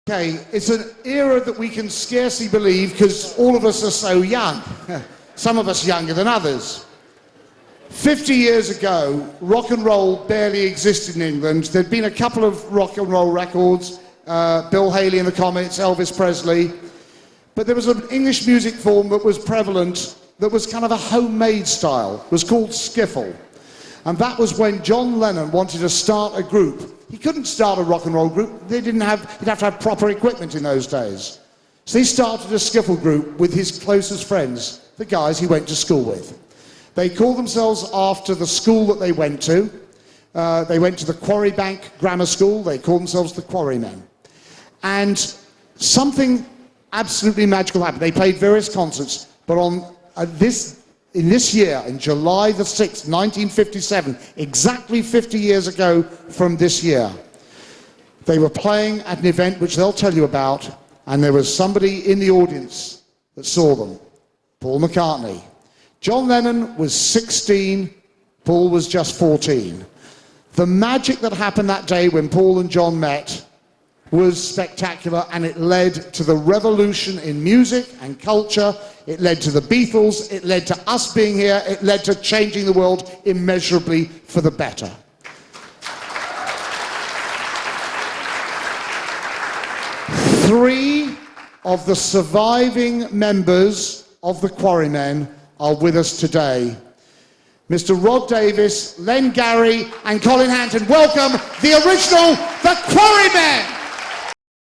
Okay, it's an era that we can scarcely believe because all of us are so young. Some of us younger than others. 50 years ago, rock and roll barely existed in England. There'd been a couple of rock and roll records, Bill Haley and the Comets, Elvis Presley. But there was an English music form that was prevalent that was kind of a homemade style. It was called Skiffle. And that was when John Lennon wanted to start a group. He couldn't start a rock and roll group. You'd have to have proper equipment in those days. So he started a Skiffle group with his closest friends, the guys he went to school with. They called themselves after the school that they went to. They went to the Quarrybank Grammar School. They called themselves the Quarrymen. And something absolutely magical happened. They played various concerts, but in this year, in July the 6th, 1957, exactly 50 years ago from this year, they were playing at an event which they'll tell you about, and there was somebody in the audience that saw them, Paul McCartney. John Lennon was 16, Paul was just 14. The magic that happened that day when Paul and John met was spectacular, and it led to the revolution in music and culture. It led to the Beatles, it led to us being here, it led to changing the world immeasurably for the better. Three of the surviving members of the Quarrymen are with us today. Mr. Rod Davis, Len Garry and Colin Hanton. Welcome the original, the Quarrymen!